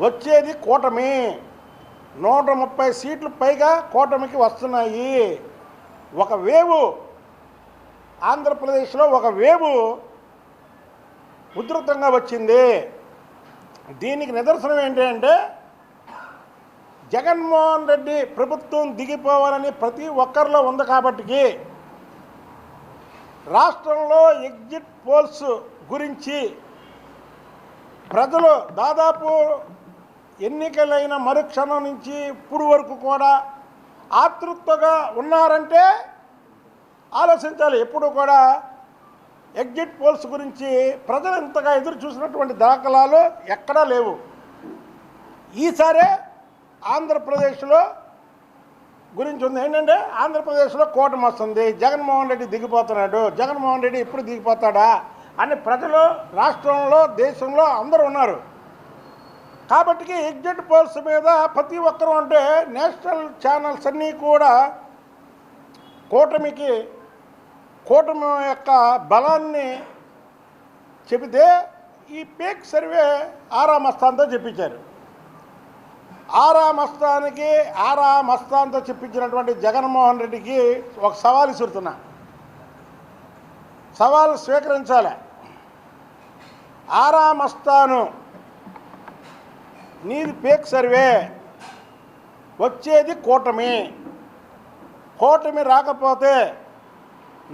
వచ్చేది కూటమి. 130 సీట్లు పైగా కూటమికి వస్తున్నాయి. ఒక వేవు ఆంధ్రప్రదేశ్లో ఒక వేవు ఉధృతంగా వచ్చింది. దీనికి నిదర్శనం ఏంటి అంటే జగన్మోహన్ రెడ్డి ప్రభుత్వం దిగిపోవాలని ప్రతి ఒక్కరిలో ఉంది. కాబట్టి రాష్ట్రంలో ఎగ్జిట్ పోల్స్ గురించి ప్రజలు దాదాపు ఎన్నికలైన మరుక్షణం నుంచి ఇప్పుడు వరకు కూడా ఆతృతగా ఉన్నారంటే ఆలోచించాలి. ఎప్పుడు కూడా ఎగ్జిట్ పోల్స్ గురించి ప్రజలు ఇంతగా ఎదురు చూసినటువంటి దాఖలాలు ఎక్కడా లేవు. ఈసారే ఆంధ్రప్రదేశ్లో గురించి ఉంది. ఏంటంటే ఆంధ్రప్రదేశ్లో కూటమి వస్తుంది, జగన్మోహన్ రెడ్డి దిగిపోతున్నాడు, జగన్మోహన్ రెడ్డి ఎప్పుడు దిగిపోతాడా అని ప్రజలు రాష్ట్రంలో దేశంలో అందరూ ఉన్నారు. కాబట్టి ఎగ్జిట్ పోల్స్ మీద ప్రతి ఒక్కరూ అంటే నేషనల్ ఛానల్స్ అన్నీ కూడా కూటమి యొక్క బలాన్ని చెబితే ఈ పేక్ సర్వే ఆరా మస్తాన్తో చెప్పించారు. ఆరా మస్తాన్తో చెప్పించినటువంటి జగన్మోహన్ రెడ్డికి ఒక సవాలు ఇస్తున్నా. సవాలు స్వీకరించాలి. ఆరా మస్తాను నీది పేక్ సర్వే, వచ్చేది కూటమి రాకపోతే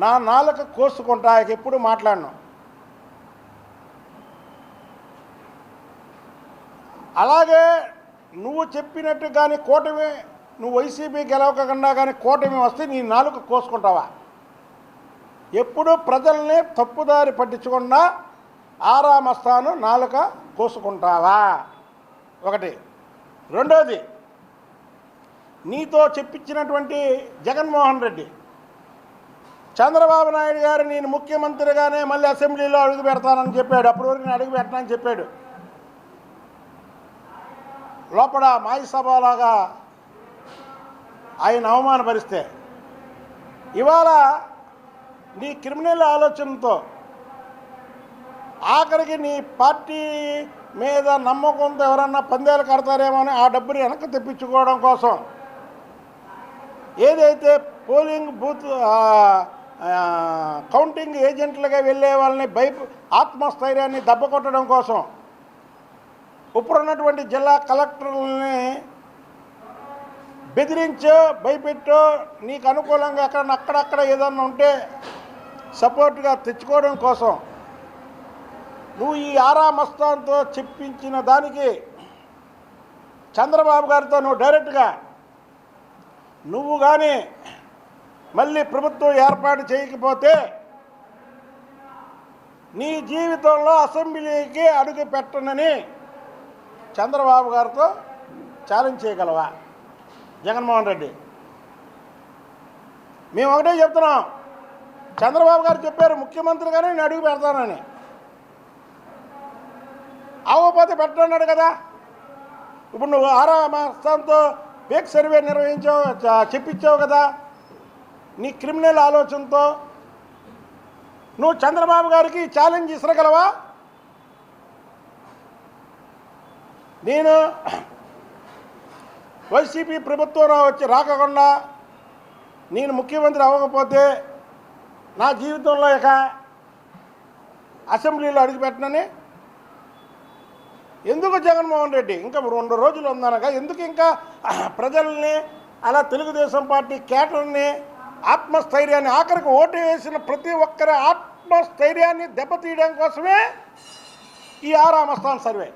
నా నాలుక కోసుకుంటా, ఎప్పుడు మాట్లాడను. అలాగే నువ్వు చెప్పినట్టు కానీ కూటమి నువ్వు వైసీపీ గెలవకుండా కానీ కూటమి వస్తే నీ నాలుక కోసుకుంటావా? ఎప్పుడు ప్రజల్ని తప్పుదారి పట్టించకుండా ఆరా మస్తాను నాలుక కోసుకుంటావా? ఒకటి. రెండోది, నీతో చెప్పించినటువంటి జగన్మోహన్ రెడ్డి చంద్రబాబు నాయుడు గారు నేను ముఖ్యమంత్రిగానే మళ్ళీ అసెంబ్లీలో అడుగు పెడతానని చెప్పాడు. అప్పటి వరకు నేను అడుగు పెట్టనని చెప్పాడు. లోపల మాయసభలాగా ఆయన అవమానపరిస్తే ఇవాళ నీ క్రిమినల్ ఆలోచనతో ఆఖరికి నీ పార్టీ మీద నమ్మకంతో ఎవరన్నా పందేలు కడతారేమో అని ఆ డబ్బుని వెనక్కి తెప్పించుకోవడం కోసం ఏదైతే పోలింగ్ బూత్ కౌంటింగ్ ఏజెంట్లుగా వెళ్ళే వాళ్ళని ఆత్మస్థైర్యాన్ని దెబ్బకొట్టడం కోసం ఇప్పుడున్నటువంటి జిల్లా కలెక్టర్లని బెదిరించో భయపెట్టో నీకు అనుకూలంగా అక్కడక్కడ ఏదన్నా ఉంటే సపోర్ట్గా తెచ్చుకోవడం కోసం నువ్వు ఈ ఆరా మస్తాన్తో చెప్పించిన దానికి చంద్రబాబు గారితో నువ్వు డైరెక్ట్గా నువ్వు కానీ మళ్ళీ ప్రభుత్వం ఏర్పాటు చేయకపోతే నీ జీవితంలో అసెంబ్లీకి అడుగు పెట్టనని చంద్రబాబు గారితో ఛాలెంజ్ చేయగలవా జగన్మోహన్ రెడ్డి? మేము ఒకటే చెప్తున్నాం, చంద్రబాబు గారు చెప్పారు ముఖ్యమంత్రిగానే నేను అడుగు పెడతానని. అవ్వకపోతే పెట్టన్నాడు కదా. ఇప్పుడు నువ్వు ఆరా మస్తాన్తో పేక్ సర్వే చెప్పించావు కదా. నీ క్రిమినల్ ఆలోచనతో నువ్వు చంద్రబాబు గారికి ఛాలెంజ్ ఇసరగలవా? నేను వైసీపీ ప్రభుత్వం రాకుండా నేను ముఖ్యమంత్రి అవ్వకపోతే నా జీవితంలో ఇక అసెంబ్లీలో అడుగుపెట్టనని ఎందుకు జగన్మోహన్ రెడ్డి ఇంకా 2 రోజులు ఉందనగా ఎందుకు ఇంకా ప్రజల్ని అలా తెలుగుదేశం పార్టీ కేటర్ని ఆత్మస్థైర్యాన్ని ఆఖరికి ఓటు వేసిన ప్రతి ఒక్కరి ఆత్మస్థైర్యాన్ని దెబ్బతీయడం కోసమే ఈ ఆరా మస్తాన్ సర్వే.